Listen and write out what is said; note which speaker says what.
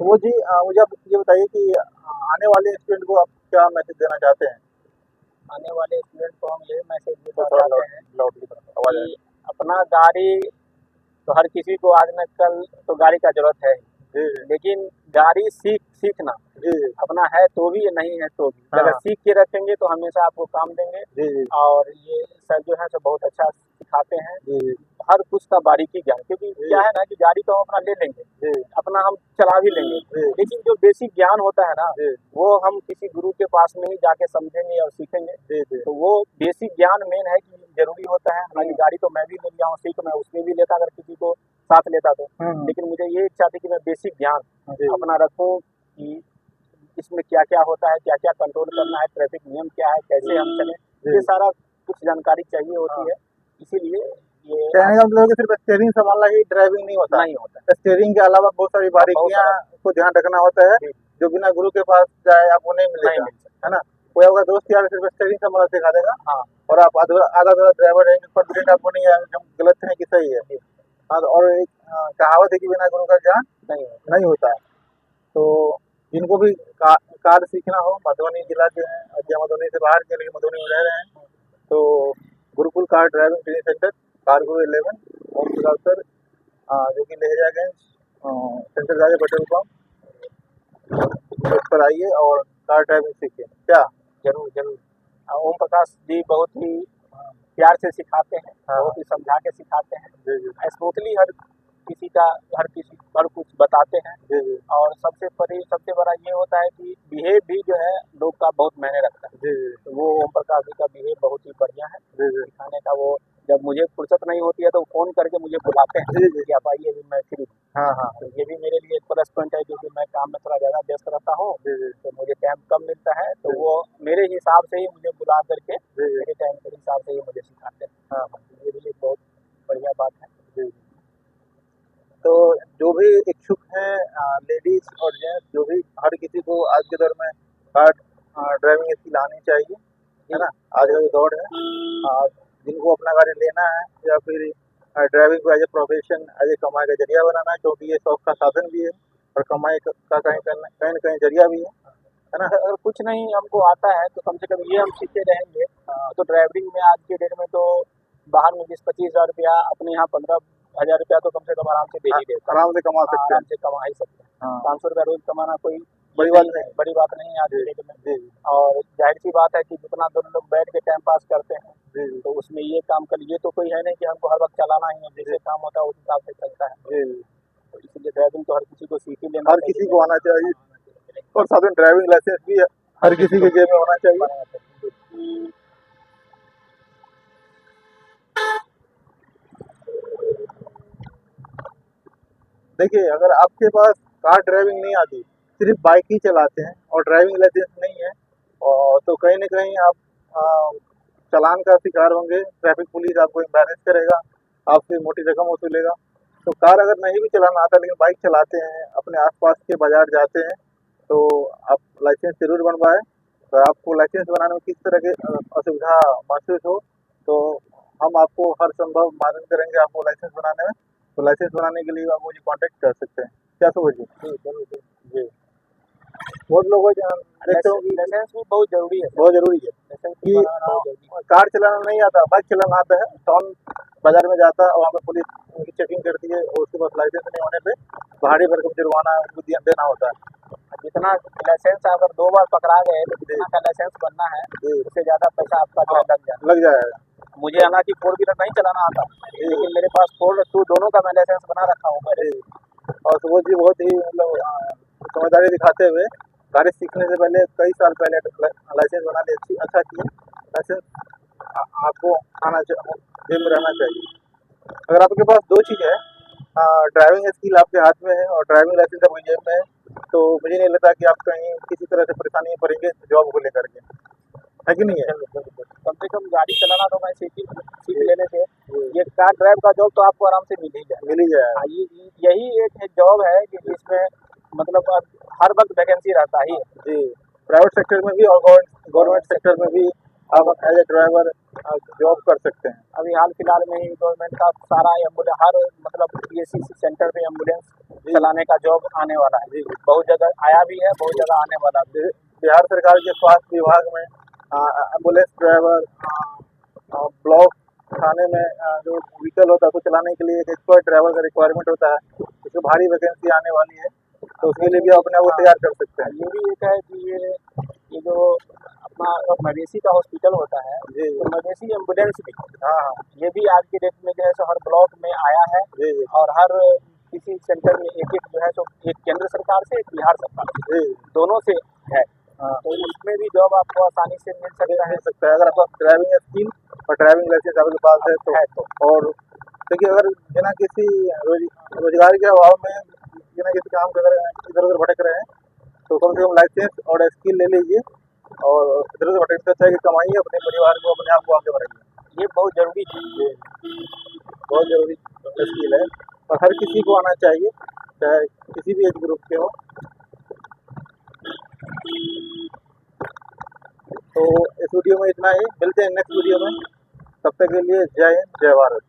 Speaker 1: तो वो जी मुझे आप ये बताइए कि आने वाले स्टूडेंट को आप क्या मैसेज देना चाहते हैं?
Speaker 2: आने वाले स्टूडेंट को हम यही मैसेज
Speaker 1: तो
Speaker 2: देना
Speaker 1: थोड़ा
Speaker 2: चाहते हैं
Speaker 1: लाउडली आवाज़ आ रही
Speaker 2: कि अपना गाड़ी तो हर किसी को आज न कल तो गाड़ी का ज़रूरत है,
Speaker 1: है। जी,
Speaker 2: लेकिन गाड़ी सीखना
Speaker 1: जी, जी,
Speaker 2: अपना है तो भी या नहीं है तो भी,
Speaker 1: हाँ,
Speaker 2: अगर सीख के रखेंगे तो हमेशा आपको काम देंगे।
Speaker 1: जी, जी,
Speaker 2: और ये सर जो है सो बहुत अच्छा सिखाते हैं,
Speaker 1: जी, जी,
Speaker 2: हर कुछ का बारीकी ज्ञान, क्योंकि
Speaker 1: जी,
Speaker 2: क्या है ना कि गाड़ी तो हम अपना ले लेंगे,
Speaker 1: जी,
Speaker 2: अपना हम चला भी लेंगे,
Speaker 1: जी,
Speaker 2: लेकिन जो बेसिक ज्ञान होता है ना
Speaker 1: जी,
Speaker 2: वो हम किसी गुरु के पास में ही जाके समझेंगे और सीखेंगे।
Speaker 1: जी, जी,
Speaker 2: तो वो बेसिक ज्ञान मेन है कि जरूरी होता है। हालांकि गाड़ी तो मैं भी ले लिया हूँ, सीख मैं उसमें भी लेता अगर किसी को साथ लेता तो, लेकिन मुझे ये इच्छा थी कि मैं बेसिक ज्ञान
Speaker 1: जी,
Speaker 2: अपना रखूँ कि इसमें क्या क्या होता है, क्या क्या कंट्रोल करना है, ट्रैफिक नियम क्या है, कैसे हम चलें, ये
Speaker 1: जी,
Speaker 2: सारा कुछ जानकारी चाहिए
Speaker 1: हाँ।
Speaker 2: होती है। इसीलिए ये
Speaker 1: कहने
Speaker 2: आप
Speaker 1: का मतलब है कि सिर्फ स्टीयरिंग संभालना ही ड्राइविंग नहीं होता।
Speaker 2: नहीं होता है।
Speaker 1: स्टीयरिंग के अलावा बहुत सारी
Speaker 2: बहुत
Speaker 1: बारीकियां
Speaker 2: सारा
Speaker 1: को ध्यान रखना होता है,
Speaker 2: जी,
Speaker 1: जो बिना गुरु के पास जाए आपको नहीं
Speaker 2: नहीं
Speaker 1: मिलेगा,
Speaker 2: मिल सकता।
Speaker 1: है ना? कोई आपका दोस्त यार सिर्फ स्टीयरिंग संभालना सिखा देगा
Speaker 2: हाँ
Speaker 1: और आप आधा आधा ड्राइवर है, कॉन्फिडेंट आपको नहीं है कि हम गलत है कि सही है।
Speaker 2: जी,
Speaker 1: हाँ, तो और एक कहावत है कि बिना गुरु का ज्ञान
Speaker 2: नहीं होता।
Speaker 1: नहीं होता है। तो जिनको भी कार सीखना हो, मधुबनी जिला के हैं या मधुबनी से बाहर के लेकिन मधुबनी में रह रहे हैं, तो Gurukul car driving training centre car गुरु 11 ओम प्रकाश सर, जो कि लहरियागंज सेंटर जाके पेट्रोल पंप उस पर आइए और कार ड्राइविंग सीखिए। क्या?
Speaker 2: जरूर जरूर। ओम प्रकाश जी बहुत ही प्यार से सिखाते हैं,
Speaker 1: हाँ,
Speaker 2: बहुत ही समझा के सिखाते हैं,
Speaker 1: जी, जी,
Speaker 2: स्मूथली हर किसी हर कुछ बताते हैं।
Speaker 1: जी, जी,
Speaker 2: और सबसे बड़ा ये होता है कि बिहेव भी जो है लोग का बहुत मायने रखता है।
Speaker 1: जी, जी,
Speaker 2: तो वो ओम प्रकाश जी का बिहेव बहुत ही बढ़िया है
Speaker 1: जी, जी,
Speaker 2: सिखाने का। वो जब मुझे फुर्सत नहीं होती है तो फ़ोन करके मुझे बुलाते हैं
Speaker 1: जी, जी,
Speaker 2: कि आप आइए, अभी मैं फ्री हूँ।
Speaker 1: हाँ, हाँ,
Speaker 2: तो ये भी मेरे लिए एक प्लस पॉइंट है, क्योंकि मैं काम में थोड़ा ज़्यादा व्यस्त रहता हूँ,
Speaker 1: जी, जी,
Speaker 2: तो मुझे टाइम कम मिलता है, तो
Speaker 1: जी,
Speaker 2: वो मेरे हिसाब से ही मुझे बुला करके
Speaker 1: जी, जी,
Speaker 2: मेरे टाइम के हिसाब से ही मुझे सिखाते हैं।
Speaker 1: हाँ,
Speaker 2: तो ये भी एक बहुत बढ़िया बात है।
Speaker 1: जी। तो जो भी इच्छुक हैं, लेडीज और जेंट्स, जो भी हर किसी को आज के दौर में कार ड्राइविंग स्किल आनी चाहिए, है
Speaker 2: जी
Speaker 1: ना? आज का जो दौर है, जिनको अपना गाड़ी लेना है या फिर ड्राइविंग को as a profession, as a कमाई का जरिया बनाना है, क्योंकि ये शौक का साधन भी है और कमाई का कहीं न कहीं जरिया भी है ना?
Speaker 2: अगर कुछ नहीं हमको आता है तो कम से कम ये हम सीखे रहेंगे। तो ड्राइवरिंग में आज के डेट में तो बाहर में 20-25 हज़ार रुपया, अपने यहाँ 15 हज़ार रुपया तो कम से कम आराम से दे ही देता है।
Speaker 1: आराम से कमा सकते
Speaker 2: आराम
Speaker 1: हैं।
Speaker 2: से कमा ही सकते हैं।
Speaker 1: हाँ,
Speaker 2: 500 रुपया रोज कमाना कोई
Speaker 1: बड़ी
Speaker 2: ये
Speaker 1: बात
Speaker 2: नहीं है,
Speaker 1: नहीं है।
Speaker 2: बड़ी बात नहीं है आज
Speaker 1: जी,
Speaker 2: के डेट में।
Speaker 1: जी,
Speaker 2: और जाहिर सी बात है कि जितना दोनों लोग बैठ के टाइम पास करते हैं,
Speaker 1: जी, जी,
Speaker 2: तो उसमें ये काम कर लिए तो कोई है नहीं कि हमको हर वक्त चलाना ही है,
Speaker 1: जी,
Speaker 2: जैसे काम होता है उस हिसाब से चलता है।
Speaker 1: जी, जी।
Speaker 2: तो इसलिए ड्राइविंग तो हर किसी को सीख ही लेना
Speaker 1: हर
Speaker 2: चाहिए।
Speaker 1: किसी को आना चाहिए और साथ में ड्राइविंग लाइसेंस भी हर किसी के जेब में होना चाहिए।
Speaker 2: बनाना चाहिए।
Speaker 1: देखिए, अगर आपके पास कार ड्राइविंग नहीं आती, सिर्फ बाइक ही चलाते हैं और ड्राइविंग लाइसेंस नहीं है, और तो कहीं न कहीं आप अ, चालान का शिकार होंगे, ट्रैफिक पुलिस आपको एम्बैरेस करेगा, आपसे मोटी रकम वसूलेगा। तो कार अगर नहीं भी चलाना आता लेकिन बाइक चलाते हैं, अपने आस-पास के बाज़ार जाते हैं, तो आप लाइसेंस ज़रूर बनवाएँ। तो आपको लाइसेंस बनाने में किस तरह की असुविधा महसूस हो, तो हम आपको हर संभव मदद करेंगे आपको लाइसेंस बनाने में। तो लाइसेंस बनाने के लिए आप मुझे कॉन्टैक्ट कर सकते हैं। क्या समझिए?
Speaker 2: जी जरूर जरूर।
Speaker 1: जी। बहुत लोगों को देखते हो कि
Speaker 2: लाइसेंस भी बहुत जरूरी है सर।
Speaker 1: बहुत ज़रूरी है
Speaker 2: लाइसेंस भी
Speaker 1: कि
Speaker 2: बनाना बहुत जरूरी है।
Speaker 1: कार चलाना नहीं आता, बाइक चलाना आता है, टाउन बाज़ार में जाता है और वहाँ पे पुलिस उनकी चेकिंग करती है और उसके पास लाइसेंस नहीं होने पे भारी भरकम जुर्माना उनको देना होता है।
Speaker 2: जितना लाइसेंस अगर 2 बार पकड़ा गए तो
Speaker 1: जी,
Speaker 2: जितना का लाइसेंस बनना है
Speaker 1: जी,
Speaker 2: उससे ज़्यादा पैसा आपका जो
Speaker 1: हाँ,
Speaker 2: है लग जाता
Speaker 1: लग जाएगा।
Speaker 2: है। मुझे हालांकि 4 व्हीलर नहीं चलाना आता,
Speaker 1: जी,
Speaker 2: लेकिन मेरे पास 4 और 2 दोनों का मैं लाइसेंस बना रखा हूँ पहले
Speaker 1: जी।
Speaker 2: से।
Speaker 1: और सुबोध जी बहुत ही मतलब समझदारी दिखाते हुए गाड़ी सीखने से पहले कई साल पहले लाइसेंस बना ले, अच्छा किया। लाइसेंस आपको आना चाहिए, जेब में रहना चाहिए। अगर आपके पास दो चीज़ है, ड्राइविंग स्किल आपके हाथ में है और ड्राइविंग लाइसेंस आपकी जेब में है, तो मुझे नहीं लगता कि आप कहीं किसी तरह से परेशानी में पड़ेंगे जॉब को लेकर के, है कि नहीं है?
Speaker 2: जरूर जरूर जरूर। कम से कम गाड़ी चलाना तो मैं सीख
Speaker 1: जी,
Speaker 2: लेने से,
Speaker 1: जी,
Speaker 2: ये कार ड्राइव का जॉब तो आपको आराम से मिल ही जाए।
Speaker 1: मिल ही जाएगा।
Speaker 2: हाँ, यही एक जॉब है कि जिसमें मतलब हर वक्त वैकेंसी रहता ही है।
Speaker 1: जी, प्राइवेट सेक्टर में भी और गवर्नमेंट सेक्टर में भी आप एज ए ड्राइवर जॉब कर सकते हैं।
Speaker 2: अभी हाल फिलहाल में ही गवर्नमेंट का सारा एम्बुलेंस हर मतलब पीएससी सेंटर पे एम्बुलेंस चलाने का जॉब आने वाला है।
Speaker 1: जी
Speaker 2: बहुत जगह आया भी है, बहुत जगह आने वाला भी है।
Speaker 1: बिहार सरकार के स्वास्थ्य विभाग में एम्बुलेंस ड्राइवर, ब्लॉक थाने में जो व्हीकल होता है उसको चलाने के लिए एक एक्सपर्ट ड्राइवर का रिक्वायरमेंट होता है, उसमें भारी वैकेंसी आने वाली है, तो उसके लिए भी अपने आप को तैयार कर सकते हैं।
Speaker 2: ये भी एक है कि ये जो अपना मवेशी का हॉस्पिटल होता है,
Speaker 1: जी
Speaker 2: तो मवेशी एम्बुलेंस भी
Speaker 1: हाँ
Speaker 2: ये भी आज के डेट में जो है सो हर ब्लॉक में आया है
Speaker 1: जी
Speaker 2: और हर किसी सेंटर में एक एक जो है सो एक केंद्र सरकार से, एक बिहार सरकार से,
Speaker 1: जी
Speaker 2: दोनों से है।
Speaker 1: हाँ
Speaker 2: तो उसमें भी जॉब आपको आसानी से मिल सकता है।
Speaker 1: मिल सकता है अगर आपका ड्राइविंग स्किल और ड्राइविंग लाइसेंस आपके पास है तो। और देखिए अगर बिना किसी रोजगार के अभाव में बिना किसी काम के अगर इधर उधर भटक रहे हैं तो कम से कम लाइसेंस और स्किल ले लीजिए, और इधर उधर भटकने से अच्छा है कि कमाइए, अपने परिवार को अपने आप को आगे बढ़ाइए।
Speaker 2: ये बहुत जरूरी चीज है।
Speaker 1: बहुत जरूरी स्किल है और हर किसी को आना चाहिए, चाहे किसी भी एज ग्रुप के हो। तो इस वीडियो में इतना ही, मिलते हैं नेक्स्ट वीडियो में, तब तक के लिए जय हिंद जय भारत।